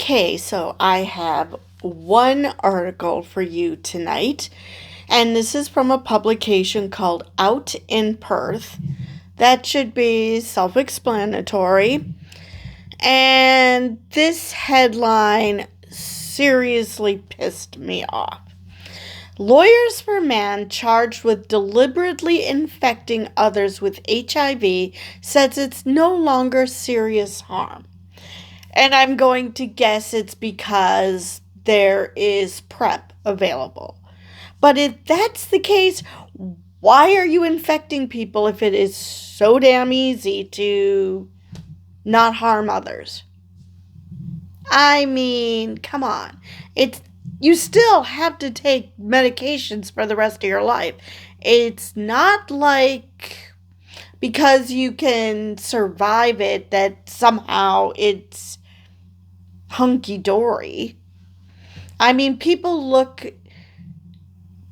Okay, so I have one article for you tonight, and this is from a publication called Out in Perth. That should be self explanatory. And this headline seriously pissed me off. Lawyers for man charged with deliberately infecting others with HIV says it's no longer serious harm. And I'm going to guess it's because there is PrEP available. But if that's the case, why are you infecting people if it is so damn easy to not harm others? I mean, come on. You still have to take medications for the rest of your life. It's not like because you can survive it that somehow it's hunky-dory. I mean, people look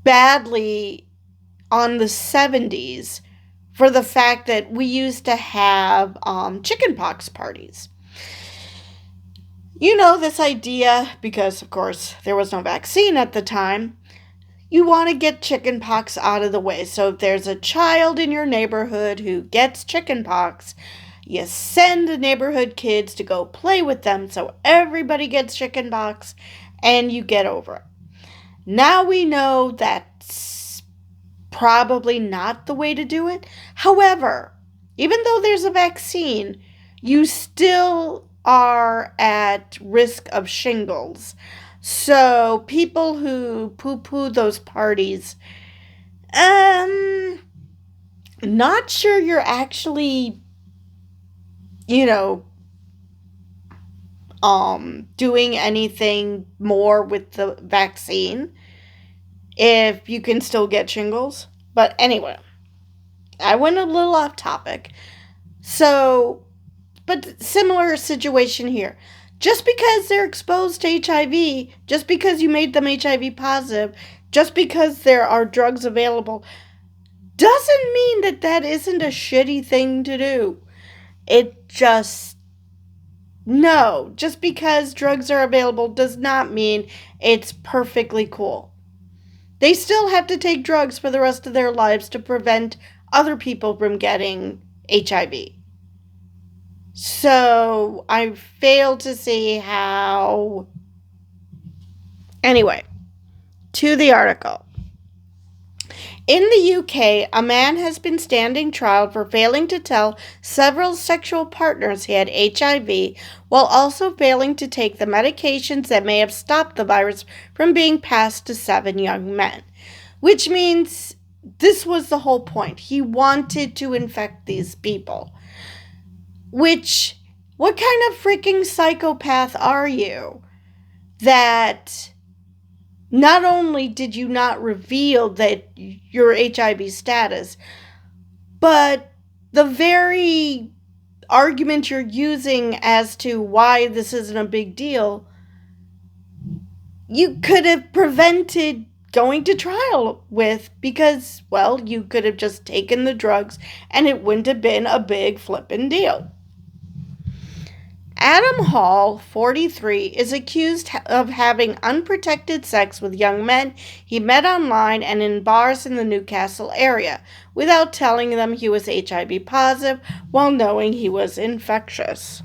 badly on the 70s for the fact that we used to have chickenpox parties. You know, this idea, because of course there was no vaccine at the time, you want to get chickenpox out of the way. So if there's a child in your neighborhood who gets chickenpox, you send the neighborhood kids to go play with them so everybody gets chickenpox and you get over it. Now we know that's probably not the way to do it. However, even though there's a vaccine, you still are at risk of shingles. So people who poo-poo those parties, not sure you're actually, doing anything more with the vaccine if you can still get shingles. But anyway, I went a little off topic. So, but similar situation here. Just because they're exposed to HIV, just because you made them HIV positive, just because there are drugs available, doesn't mean that that isn't a shitty thing to do. No, just because drugs are available does not mean it's perfectly cool. They still have to take drugs for the rest of their lives to prevent other people from getting HIV. So I fail to see how. Anyway, to the article. In the UK, a man has been standing trial for failing to tell several sexual partners he had HIV while also failing to take the medications that may have stopped the virus from being passed to 7 young men. Which means this was the whole point. He wanted to infect these people. What kind of freaking psychopath are you that not only did you not reveal that your HIV status, but the very argument you're using as to why this isn't a big deal, you could have prevented going to trial with because, well, you could have just taken the drugs and it wouldn't have been a big flippin' deal. Adam Hall, 43, is accused of having unprotected sex with young men he met online and in bars in the Newcastle area without telling them he was HIV positive while knowing he was infectious.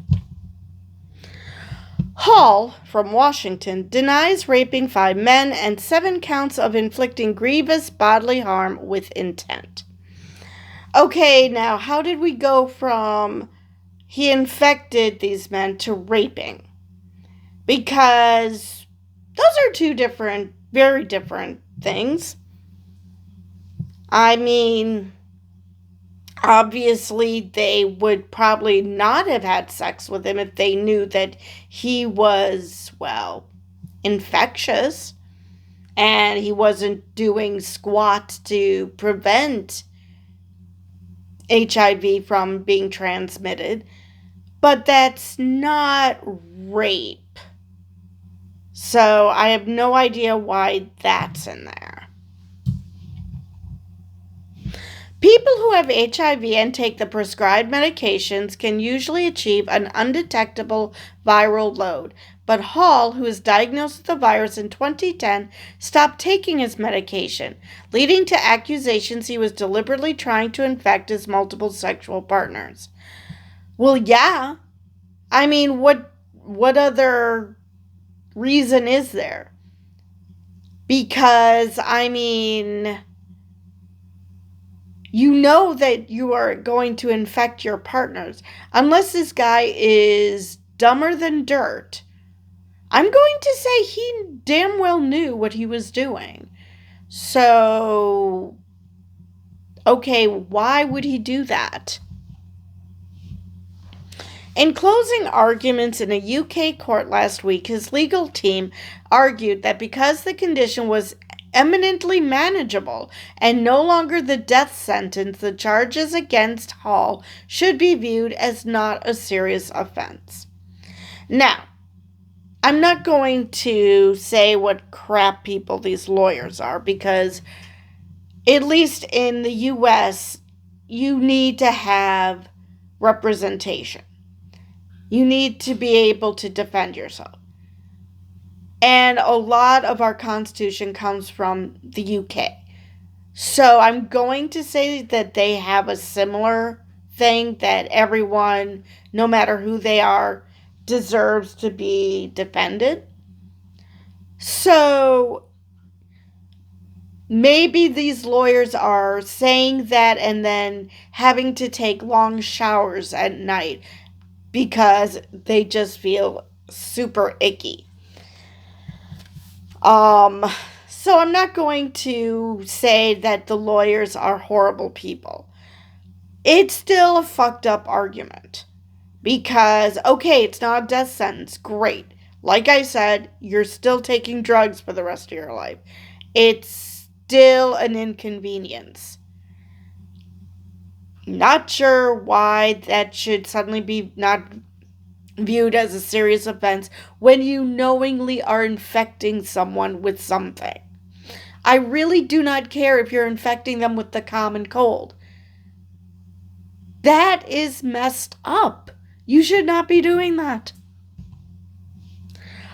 Hall, from Washington, denies raping 5 men and 7 counts of inflicting grievous bodily harm with intent. Okay, now how did we go from he infected these men to raping? Because those are 2 different, very different things. I mean, obviously they would probably not have had sex with him if they knew that he was, well, infectious and he wasn't doing squat to prevent HIV from being transmitted. But that's not rape. So I have no idea why that's in there. People who have HIV and take the prescribed medications can usually achieve an undetectable viral load. But Hall, who was diagnosed with the virus in 2010, stopped taking his medication, leading to accusations he was deliberately trying to infect his multiple sexual partners. Well, yeah. I mean, what other reason is there? Because, I mean, you know that you are going to infect your partners. Unless this guy is dumber than dirt, I'm going to say he damn well knew what he was doing. So, okay, why would he do that? In closing arguments in a UK court last week, his legal team argued that because the condition was eminently manageable and no longer the death sentence, the charges against Hall should be viewed as not a serious offense. Now, I'm not going to say what crap people these lawyers are, because at least in the US, you need to have representation. You need to be able to defend yourself. And a lot of our Constitution comes from the UK. So I'm going to say that they have a similar thing, that everyone, no matter who they are, deserves to be defended. So maybe these lawyers are saying that and then having to take long showers at night because they just feel super icky. So I'm not going to say that the lawyers are horrible people. It's still a fucked up argument. Because, okay, it's not a death sentence. Great. Like I said, you're still taking drugs for the rest of your life. It's still an inconvenience. Not sure why that should suddenly be not viewed as a serious offense when you knowingly are infecting someone with something. I really do not care if you're infecting them with the common cold. That is messed up. You should not be doing that.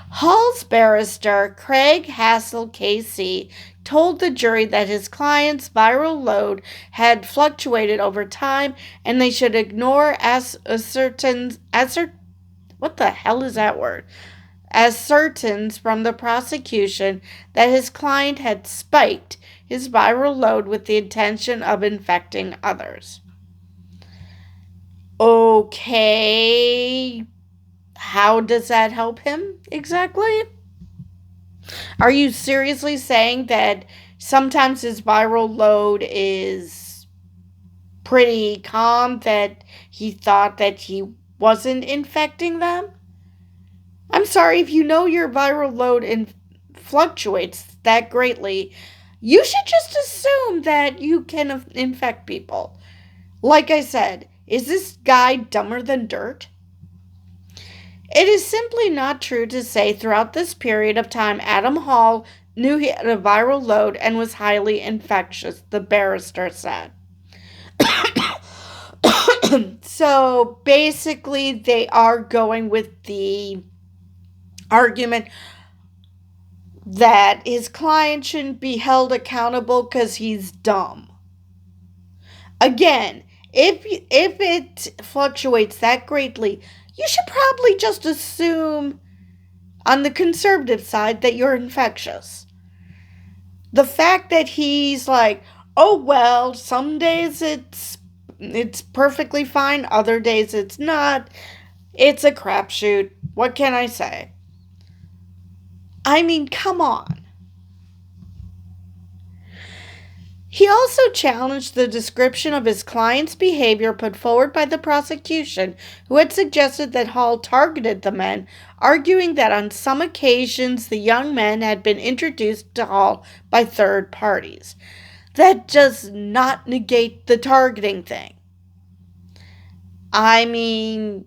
Hall's barrister, Craig Hassel KC, told the jury that his client's viral load had fluctuated over time and they should ignore ascertains from the prosecution that his client had spiked his viral load with the intention of infecting others. Okay, how does that help him exactly? Are you seriously saying that sometimes his viral load is pretty calm, that he thought that he wasn't infecting them? I'm sorry, if you know your viral load fluctuates that greatly, you should just assume that you can infect people. Like I said, is this guy dumber than dirt? It is simply not true to say throughout this period of time Adam Hall knew he had a viral load and was highly infectious, the barrister said. So basically, they are going with the argument that his client shouldn't be held accountable because he's dumb. Again, if it fluctuates that greatly, you should probably just assume on the conservative side that you're infectious. The fact that he's like, oh well, some days it's perfectly fine, other days it's not. It's a crapshoot. What can I say? I mean, come on. He also challenged the description of his client's behavior put forward by the prosecution, who had suggested that Hall targeted the men, arguing that on some occasions the young men had been introduced to Hall by third parties. That does not negate the targeting thing. I mean,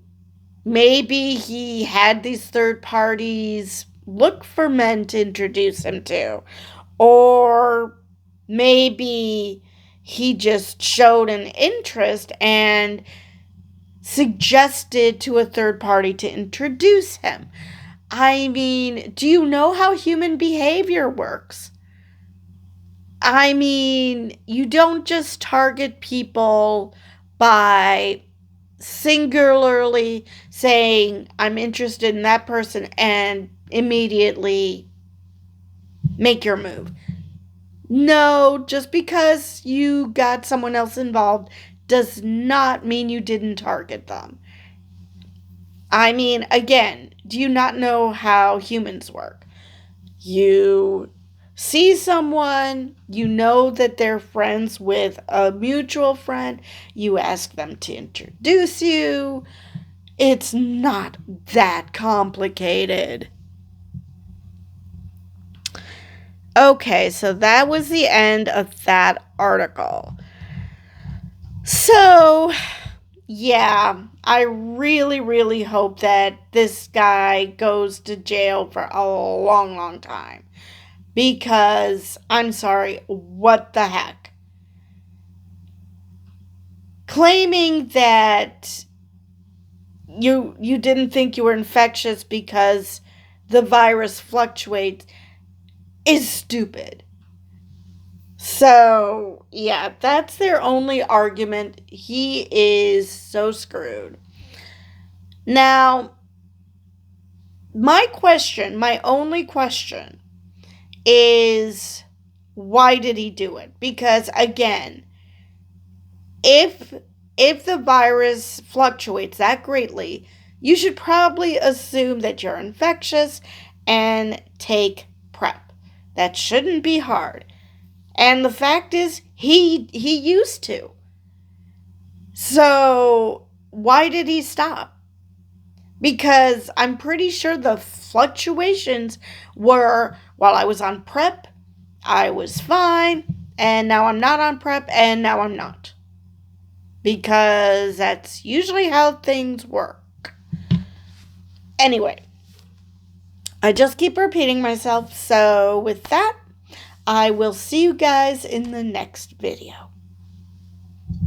maybe he had these third parties look for men to introduce him to, or maybe he just showed an interest and suggested to a third party to introduce him. I mean, do you know how human behavior works? I mean, you don't just target people by singularly saying, I'm interested in that person, and immediately make your move. No, just because you got someone else involved does not mean you didn't target them. I mean, again, do you not know how humans work? You see someone, you know that they're friends with a mutual friend, you ask them to introduce you. It's not that complicated. Okay, so that was the end of that article. So, yeah, I really, really hope that this guy goes to jail for a long, long time. Because, I'm sorry, what the heck? Claiming that you didn't think you were infectious because the virus fluctuates is stupid. So, yeah, that's their only argument. He is so screwed. Now, my only question is, why did he do it? Because again, if the virus fluctuates that greatly, you should probably assume that you're infectious and take PrEP. That shouldn't be hard. And the fact is, he used to. So, why did he stop? Because I'm pretty sure the fluctuations were, while I was on PrEP, I was fine, and now I'm not on PrEP, and now I'm not. Because that's usually how things work. Anyway, I just keep repeating myself, so with that, I will see you guys in the next video.